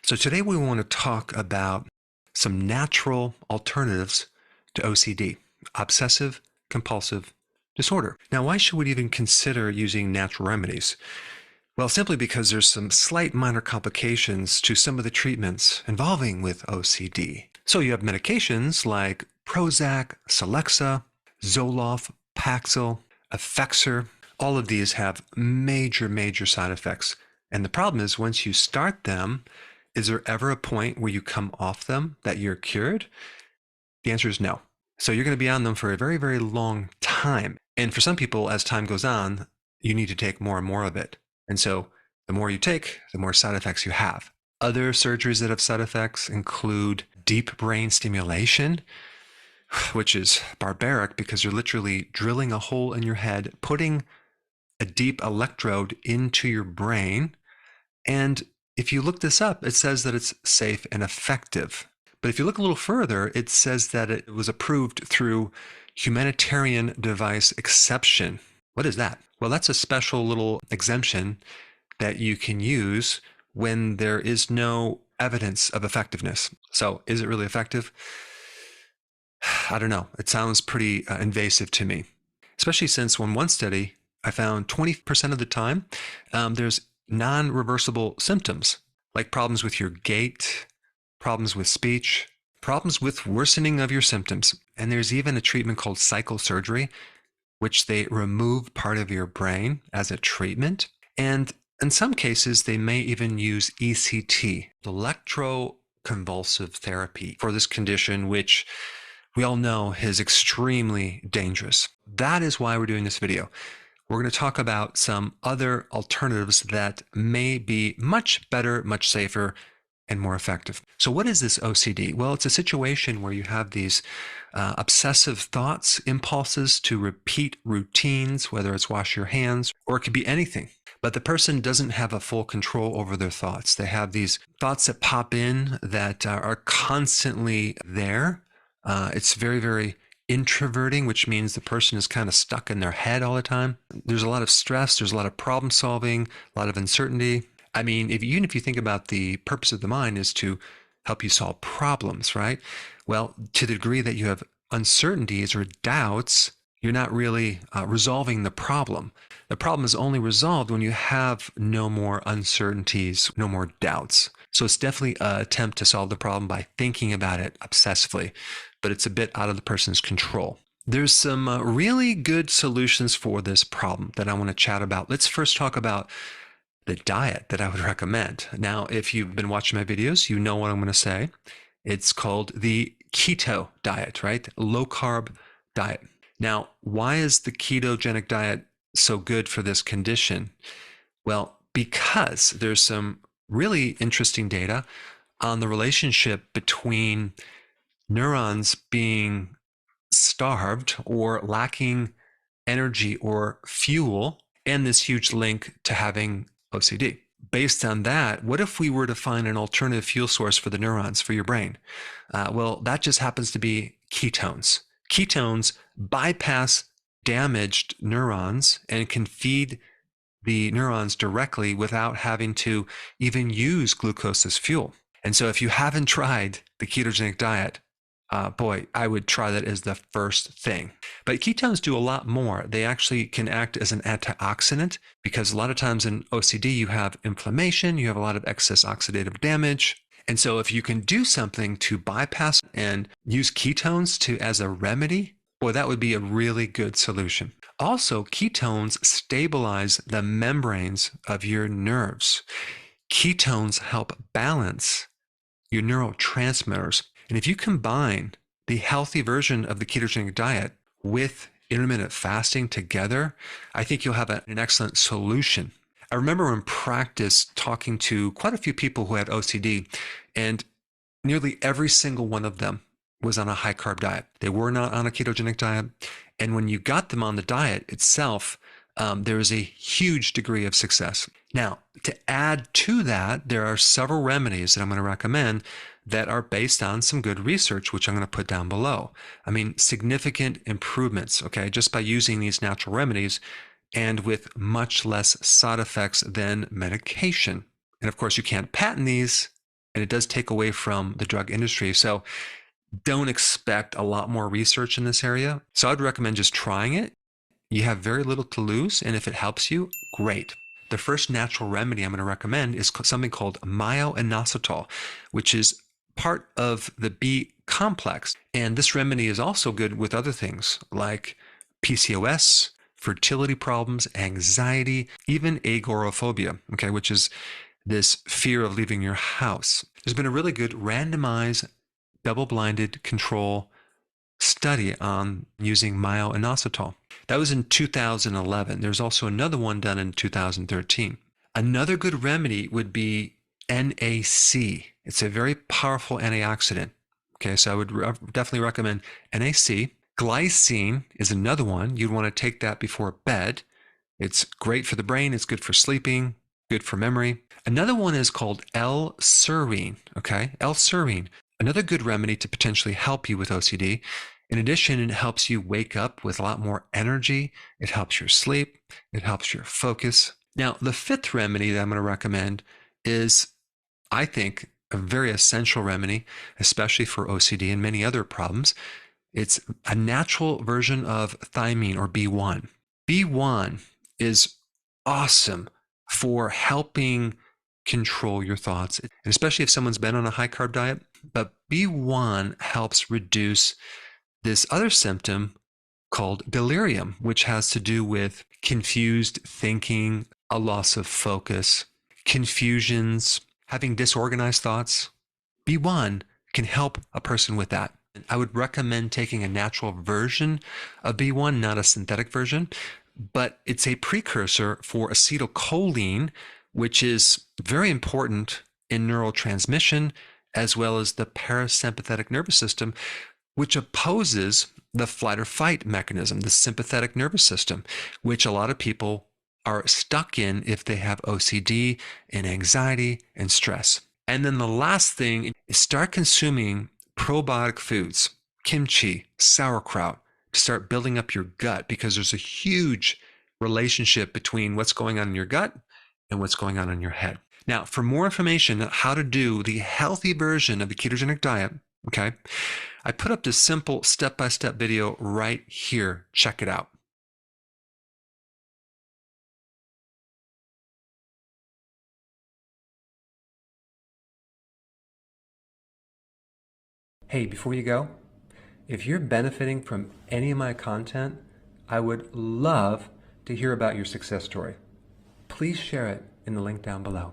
So today we want to talk about some natural alternatives to OCD, obsessive compulsive disorder. Now, why should we even consider using natural remedies? Well, simply because there's some slight minor complications to some of the treatments involving with OCD. So you have medications like Prozac, Celexa, Zoloft, Paxil, Effexor. All of these have major side effects. And the problem is once you start them, is there ever a point where you come off them that you're cured? The answer is no. So you're going to be on them for a very long time. And for some people, as time goes on, you need to take more and more of it. And so the more you take, the more side effects you have. Other surgeries that have side effects include deep brain stimulation, which is barbaric because you're literally drilling a hole in your head, putting a deep electrode into your brain. And if you look this up, it says that it's safe and effective. But if you look a little further, it says that it was approved through humanitarian device exception. What is that? Well, that's a special little exemption that you can use when there is no evidence of effectiveness. So is it really effective? I don't know. It sounds pretty invasive to me, especially since when one study, I found 20% of the time, there's non-reversible symptoms like problems with your gait, problems with speech, problems with worsening of your symptoms. And there's even a treatment called psychosurgery, which they remove part of your brain as a treatment. And in some cases, they may even use ECT, electroconvulsive therapy, for this condition, which we all know is extremely dangerous. That is why we're doing this video. We're going to talk about some other alternatives that may be much better, much safer, and more effective. So what is this OCD? Well, it's a situation where you have these obsessive thoughts, impulses to repeat routines, whether it's wash your hands, or it could be anything. But the person doesn't have a full control over their thoughts. They have these thoughts that pop in that are constantly there. It's very introverting, which means the person is kind of stuck in their head all the time. There's a lot of stress, there's a lot of problem solving, a lot of uncertainty. I mean, even if you think about the purpose of the mind is to help you solve problems, right? Well, to the degree that you have uncertainties or doubts, you're not really resolving the problem. The problem is only resolved when you have no more uncertainties, no more doubts. So it's definitely an attempt to solve the problem by thinking about it obsessively, but it's a bit out of the person's control. There's some really good solutions for this problem that I want to chat about. Let's first talk about the diet that I would recommend. Now, if you've been watching my videos, you know what I'm going to say. It's called the keto diet, right? Low carb diet. Now, why is the ketogenic diet so good for this condition? Well, because there's some really interesting data on the relationship between neurons being starved or lacking energy or fuel and this huge link to having OCD. Based on that, what if we were to find an alternative fuel source for the neurons, for your brain? Well, that just happens to be ketones. Ketones bypass damaged neurons and can feed the neurons directly without having to even use glucose as fuel. And so if you haven't tried the ketogenic diet, boy, I would try that as the first thing. But ketones do a lot more. They actually can act as an antioxidant because a lot of times in OCD, you have inflammation, you have a lot of excess oxidative damage. And so if you can do something to bypass and use ketones as a remedy, boy, that would be a really good solution. Also, ketones stabilize the membranes of your nerves. Ketones help balance your neurotransmitters. And if you combine the healthy version of the ketogenic diet with intermittent fasting together, I think you'll have an excellent solution. I remember in practice talking to quite a few people who had OCD, and nearly every single one of them was on a high carb diet. They were not on a ketogenic diet. And when you got them on the diet itself, there is a huge degree of success. Now, to add to that, there are several remedies that I'm going to recommend that are based on some good research, which I'm going to put down below. I mean, significant improvements, okay, just by using these natural remedies and with much less side effects than medication. And of course, you can't patent these and it does take away from the drug industry. So don't expect a lot more research in this area. So I'd recommend just trying it. You have very little to lose, and if it helps you, great. The first natural remedy I'm going to recommend is something called Myo-inositol, which is part of the B complex. And this remedy is also good with other things like PCOS, fertility problems, anxiety, even agoraphobia, okay, which is this fear of leaving your house. There's been a really good randomized, double-blinded control study on using Myo-inositol. That was in 2011. There's also another one done in 2013. Another good remedy would be NAC. It's a very powerful antioxidant. Okay, so I would definitely recommend NAC. Glycine is another one. You'd want to take that before bed. It's great for the brain. It's good for sleeping, good for memory. Another one is called L-serine. Okay, L-serine. Another good remedy to potentially help you with OCD. In addition, it helps you wake up with a lot more energy. It helps your sleep. It helps your focus. Now, the fifth remedy that I'm going to recommend is, I think, a very essential remedy, especially for OCD and many other problems. It's a natural version of thiamine, or B1. B1 is awesome for helping control your thoughts, and especially if someone's been on a high carb diet. But B1 helps reduce this other symptom called delirium, which has to do with confused thinking, a loss of focus, confusions, having disorganized thoughts. B1 can help a person with that. I would recommend taking a natural version of B1, not a synthetic version, but it's a precursor for acetylcholine, which is very important in neurotransmission, as well as the parasympathetic nervous system, which opposes the flight or fight mechanism, the sympathetic nervous system, which a lot of people are stuck in if they have OCD and anxiety and stress. And then the last thing is start consuming probiotic foods, kimchi, sauerkraut, to start building up your gut, because there's a huge relationship between what's going on in your gut and what's going on in your head. Now, for more information on how to do the healthy version of the ketogenic diet, okay, I put up this simple step-by-step video right here. Check it out. Hey, before you go, if you're benefiting from any of my content, I would love to hear about your success story. Please share it in the link down below.